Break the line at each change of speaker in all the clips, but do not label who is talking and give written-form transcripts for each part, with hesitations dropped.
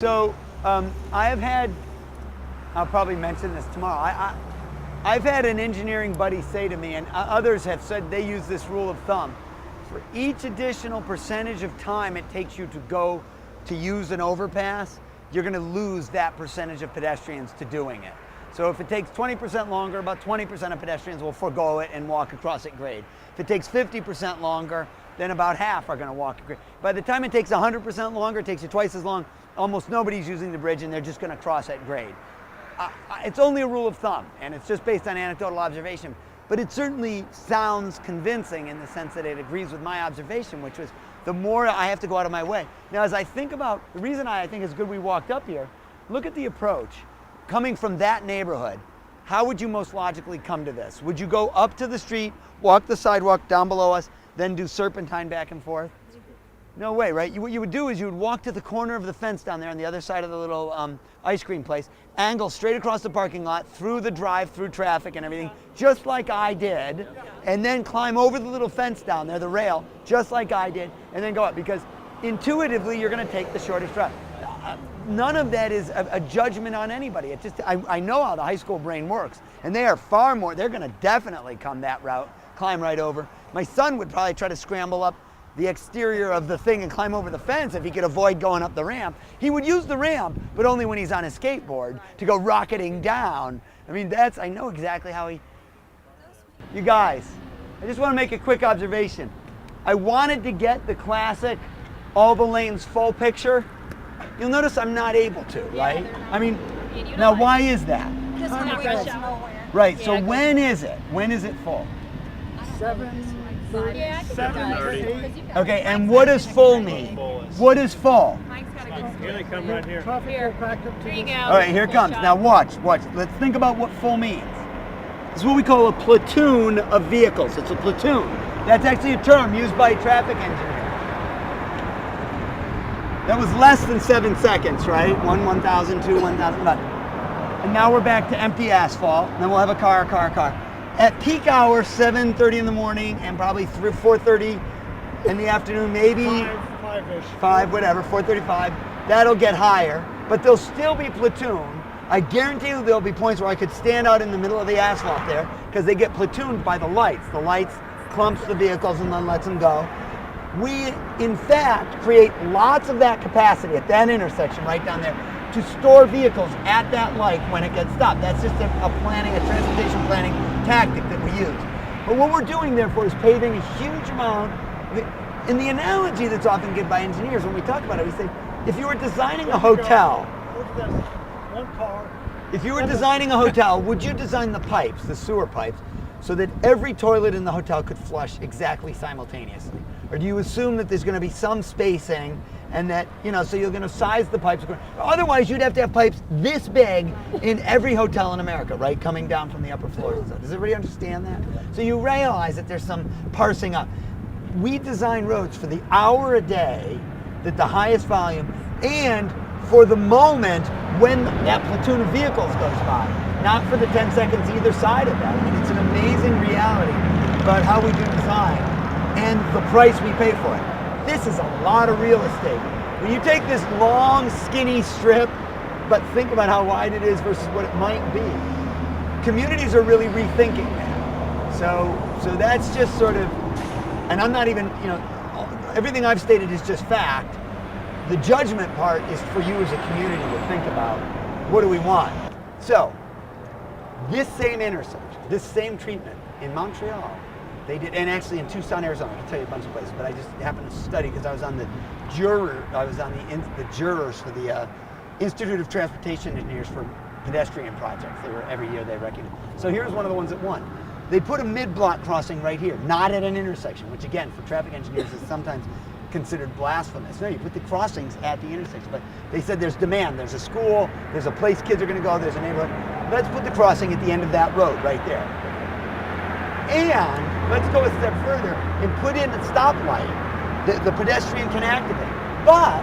So I have had, I'll probably mention this tomorrow, I've had an engineering buddy say to me, and others have said they use this rule of thumb, for each additional percentage of time it takes you to go to use an overpass, you're going to lose that percentage of pedestrians to doing it. So if it takes 20% longer, about 20% of pedestrians will forego it and walk across at grade. If it takes 50% longer, then about half are going to walk at grade. By the time it takes 100% longer, it takes you twice as long, almost nobody's using the bridge and they're just going to cross at grade. It's only a rule of thumb, and it's just based on anecdotal observation, but it certainly sounds convincing in the sense that it agrees with my observation, which was the more I have to go out of my way. Now, as I think about, the reason I think it's good we walked up here, look at the approach. Coming from that neighborhood, how would you most logically come to this? Would you go up to the street, walk the sidewalk down below us, then do serpentine back and forth? No way, right? What you would do is you would walk to the corner of the fence down there on the other side of the little ice cream place, angle straight across the parking lot, through the drive-through traffic and everything, just like I did, and then climb over the little fence down there, the rail, just like I did, and then go up, because intuitively you're going to take the shortest route. None of that is a judgment on anybody. It just, I know how the high school brain works, and they are far more, they're going to definitely come that route, climb right over. My son would probably try to scramble up the exterior of the thing and climb over the fence if he could avoid going up the ramp. He would use the ramp, but only when he's on a skateboard to go rocketing down. I mean, I know exactly how he... You guys, I just want to make a quick observation. I wanted to get the classic, all the lanes full picture. You'll notice I'm not able to, right? I mean, now why is that? Right, so when is it? When is it full?
7:30.
Okay, and what does full mean? What is full?
It's gonna come right here.
Here you go.
All right, here it comes. Now watch. Let's think about what full means. This is what we call a platoon of vehicles. It's a platoon. That's actually a term used by traffic engineers. That was less than 7 seconds, right? 1,000, 2, 1,000. And now we're back to empty asphalt. And then we'll have a car. At peak hour, 7:30 in the morning, and probably 4:30 in the afternoon, maybe
5-ish.
4:35. That'll get higher, but there'll still be platoon. I guarantee you there'll be points where I could stand out in the middle of the asphalt there, because they get platooned by the lights. The lights clumps the vehicles and then lets them go. We, in fact, create lots of that capacity at that intersection right down there to store vehicles at that light when it gets stopped. That's just a transportation planning tactic that we use. But what we're doing, therefore, is paving a huge amount. In the analogy that's often given by engineers when we talk about it, we say, if you were designing a hotel,
One car.
if you were designing a hotel, would you design the pipes, the sewer pipes, so that every toilet in the hotel could flush exactly simultaneously? Or do you assume that there's going to be some spacing and that, so you're going to size the pipes? Otherwise, you'd have to have pipes this big in every hotel in America, right? Coming down from the upper floors. Does everybody understand that? So you realize that there's some parsing up. We design roads for the hour a day, at the highest volume, and for the moment when that platoon of vehicles goes by, not for the 10 seconds either side of that. I mean, it's an amazing reality about how we do design and the price we pay for it. This is a lot of real estate. When you take this long, skinny strip, but think about how wide it is versus what it might be, communities are really rethinking that. So that's just sort of, and I'm not even, everything I've stated is just fact. The judgment part is for you as a community to think about, what do we want? So, this same intersection, this same treatment in Montreal, they did, and actually in Tucson, Arizona. I can tell you a bunch of places, but I just happened to study because I was on the jurors for the Institute of Transportation Engineers for pedestrian projects. Every year they recognize. So here's one of the ones that won. They put a mid-block crossing right here, not at an intersection, which again, for traffic engineers is sometimes considered blasphemous. No, you put the crossings at the intersection, but they said there's demand. There's a school, there's a place kids are going to go, there's a neighborhood. Let's put the crossing at the end of that road right there. And let's go a step further and put in a stoplight that the pedestrian can activate, but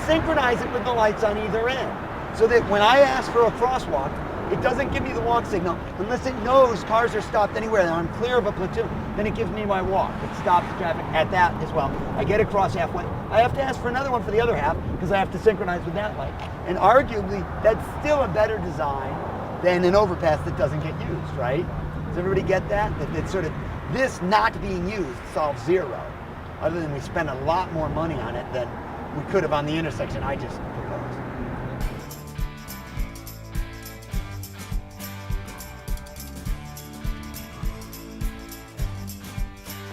synchronize it with the lights on either end, so that when I ask for a crosswalk, It doesn't give me the walk signal unless it knows cars are stopped anywhere and I'm clear of a platoon. Then it gives me my walk. It stops traffic at that as well. I get across halfway. I have to ask for another one for the other half because I have to synchronize with that light. And arguably, that's still a better design than an overpass that doesn't get used, right? Does everybody get that? That sort of, this not being used solves zero, other than we spend a lot more money on it than we could have on the intersection I just proposed.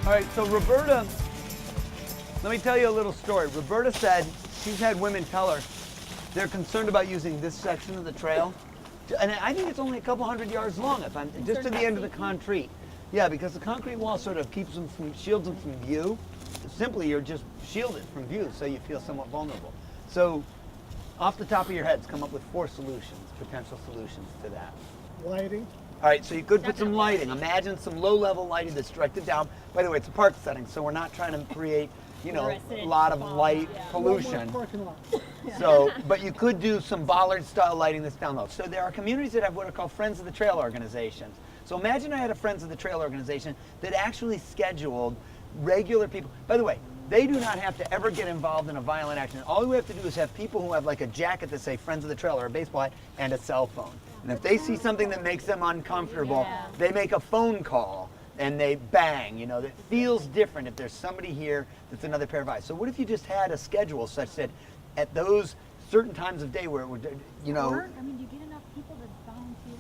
All right, so Roberta, let me tell you a little story. Roberta said she's had women tell her they're concerned about using this section of the trail. And I think it's only a couple hundred yards long, if I'm just to the end of the concrete. Yeah, because the concrete wall sort of keeps them from, shields them from view. Simply, you're just shielded from view, so you feel somewhat vulnerable. So, off the top of your heads, come up with 4 solutions, potential solutions to that.
Lighting.
All right, so you could put some lighting. Imagine some low-level lighting that's directed down. By the way, it's a park setting, so we're not trying to create, you know, a lot of light pollution.
Parking lot.
So, but you could do some bollard-style lighting that's down low. So there are communities that have what are called Friends of the Trail organizations. So imagine I had a Friends of the Trail organization that actually scheduled regular people. By the way, they do not have to ever get involved in a violent action. All we have to do is have people who have like a jacket that say Friends of the Trail or a baseball hat and a cell phone. And if they see something that makes them uncomfortable, they make a phone call and they bang, you know, that feels different if there's somebody here that's another pair of eyes. So what if you just had a schedule such that at those certain times of day where it would, you know.
Or, I mean, do you get enough people to volunteer?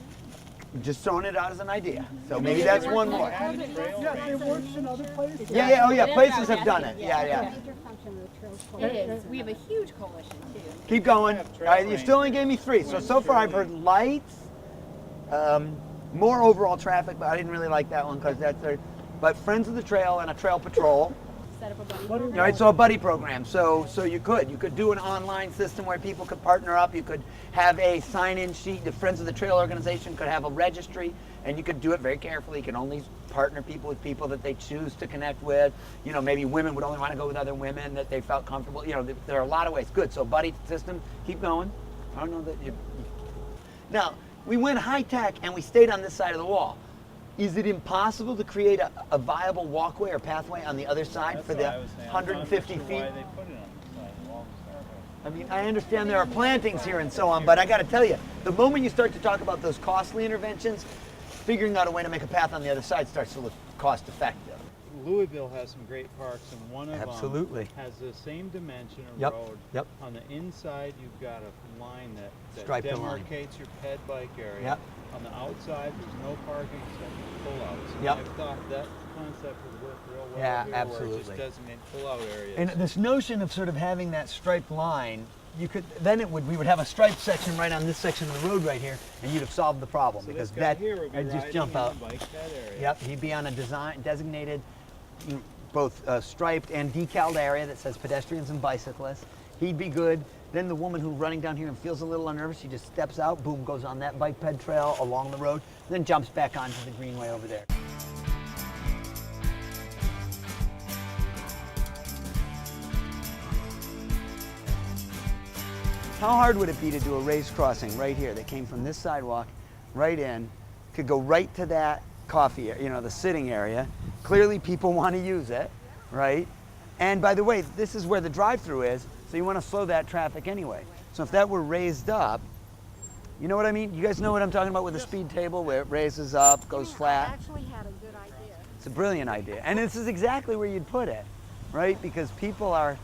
Just throwing it out as an idea. So maybe that's one more.
Yeah, it works in other places.
Yeah, oh yeah, places have done it. Yeah.
It is. We have a huge coalition too.
Keep going. All right, you still only gave me 3. So far I've heard lights, more overall traffic, but I didn't really like that one because that's but Friends of the Trail and a trail patrol.
Set up a buddy
All
program.
right, so a buddy program. So you could do an online system where people could partner up. You could have a sign-in sheet. The Friends of the Trail organization could have a registry, and you could do it very carefully. You can only partner people with people that they choose to connect with. You know, maybe women would only want to go with other women that they felt comfortable. You know, there are a lot of ways. Good. So buddy system. Keep going. I don't know that you. Now we went high tech and we stayed on this side of the wall. Is it impossible to create a viable walkway or pathway on the other side for the 150 feet? I mean, I understand there are plantings here and so on, but I got to tell you, the moment you start to talk about those costly interventions, figuring out a way to make a path on the other side starts to look cost effective.
Louisville has some great parks, and one of
Absolutely.
them has the same dimension of
Yep,
road.
yep.
On the inside, you've got a line that
Striped the line.
demarcates your ped bike area.
Yep.
On the outside, there's no parking except for pull-outs. And
Yep.
I thought that concept would work real well
Yeah,
here, where it
absolutely.
just designate pull-out areas.
And this notion of sort of having that striped line, you could then we would have a striped section right on this section of the road right here, and you'd have solved the problem
so
because
this guy
that
here would be
I'd just
riding
jump
in
out.
the bike ped area.
Yep, he'd be on a designated, both striped and decaled area that says pedestrians and bicyclists. He'd be good. Then the woman who's running down here and feels a little unnervous, she just steps out, boom, goes on that bike ped trail along the road, then jumps back onto the greenway over there. How hard would it be to do a raised crossing right here that came from this sidewalk right in, could go right to that coffee, the sitting area. Clearly people want to use it, right? And by the way, this is where the drive-through is, so you want to slow that traffic anyway. So if that were raised up, you know what I mean? You guys know what I'm talking about with the speed table where it raises up, goes flat?
I actually had a good idea.
It's a brilliant idea. And this is exactly where you'd put it, right? Because people are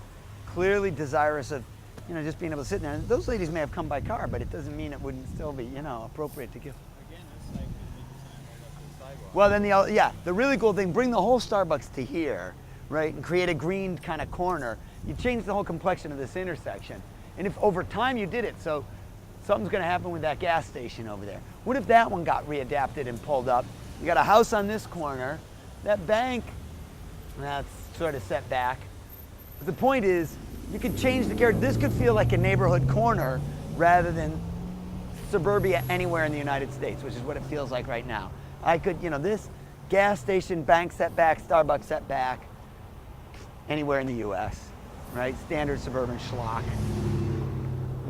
clearly desirous of, just being able to sit there. And those ladies may have come by car, but it doesn't mean it wouldn't still be, appropriate to give.
Again, this site could be designed right up to the sidewalk.
Well, then the really cool thing, bring the whole Starbucks to here, right? And create a green kind of corner. You change the whole complexion of this intersection. And if over time you did it, so something's gonna happen with that gas station over there. What if that one got readapted and pulled up? You got a house on this corner. That bank, that's sort of set back. But the point is, you could change the character. This could feel like a neighborhood corner rather than suburbia anywhere in the United States, which is what it feels like right now. I could, this gas station, bank setback, Starbucks setback, anywhere in the U.S., right? Standard suburban schlock.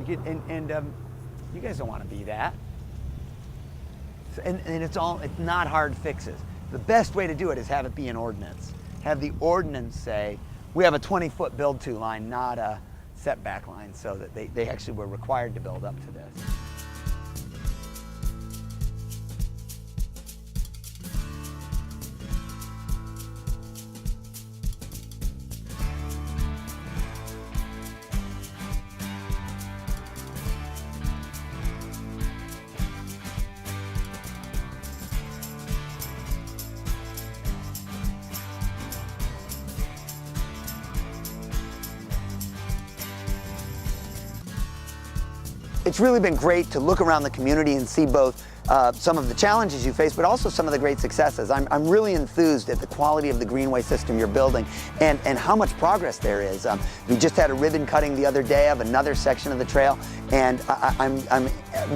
You guys don't want to be that. And it's not hard fixes. The best way to do it is have it be an ordinance. Have the ordinance say, we have a 20-foot build-to line, not a setback line, so that they actually were required to build up to this. It's really been great to look around the community and see both some of the challenges you face, but also some of the great successes. I'm really enthused at the quality of the greenway system you're building and how much progress there is. We just had a ribbon cutting the other day of another section of the trail, and I'm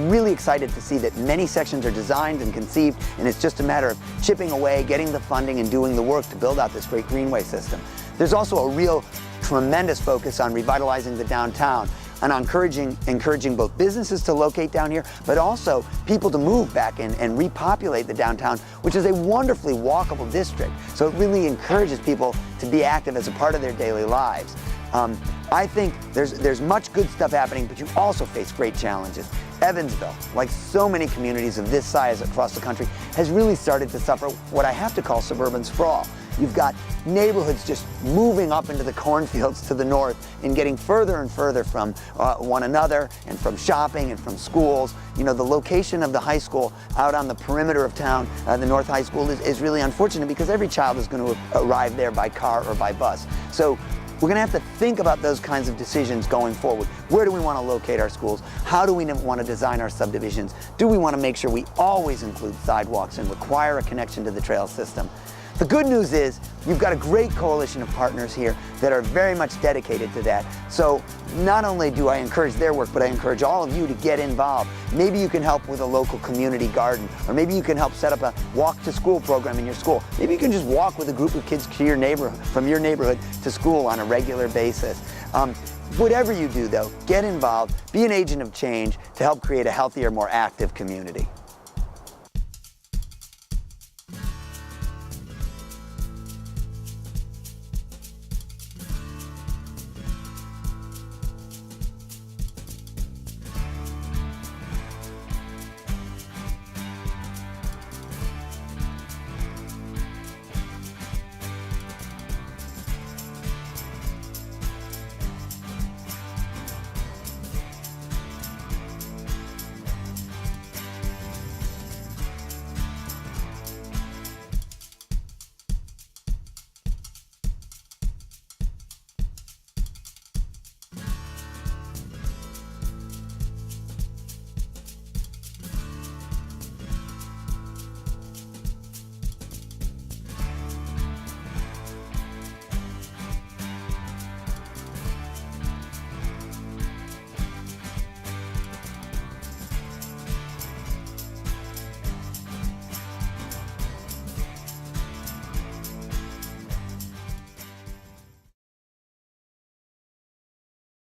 really excited to see that many sections are designed and conceived, and it's just a matter of chipping away, getting the funding, and doing the work to build out this great greenway system. There's also a real tremendous focus on revitalizing the downtown and encouraging both businesses to locate down here, but also people to move back in and repopulate the downtown, which is a wonderfully walkable district. So it really encourages people to be active as a part of their daily lives. I think there's much good stuff happening, but you also face great challenges. Evansville, like so many communities of this size across the country, has really started to suffer what I have to call suburban sprawl. You've got neighborhoods just moving up into the cornfields to the north and getting further and further from one another and from shopping and from schools. You know, the location of the high school out on the perimeter of town, the North High School, is really unfortunate because every child is going to arrive there by car or by bus. So we're going to have to think about those kinds of decisions going forward. Where do we want to locate our schools? How do we want to design our subdivisions? Do we want to make sure we always include sidewalks and require a connection to the trail system? The good news is you've got a great coalition of partners here that are very much dedicated to that. So not only do I encourage their work, but I encourage all of you to get involved. Maybe you can help with a local community garden, or maybe you can help set up a walk to school program in your school. Maybe you can just walk with a group of kids to your neighborhood, from your neighborhood to school on a regular basis. Whatever you do though, get involved, be an agent of change to help create a healthier, more active community.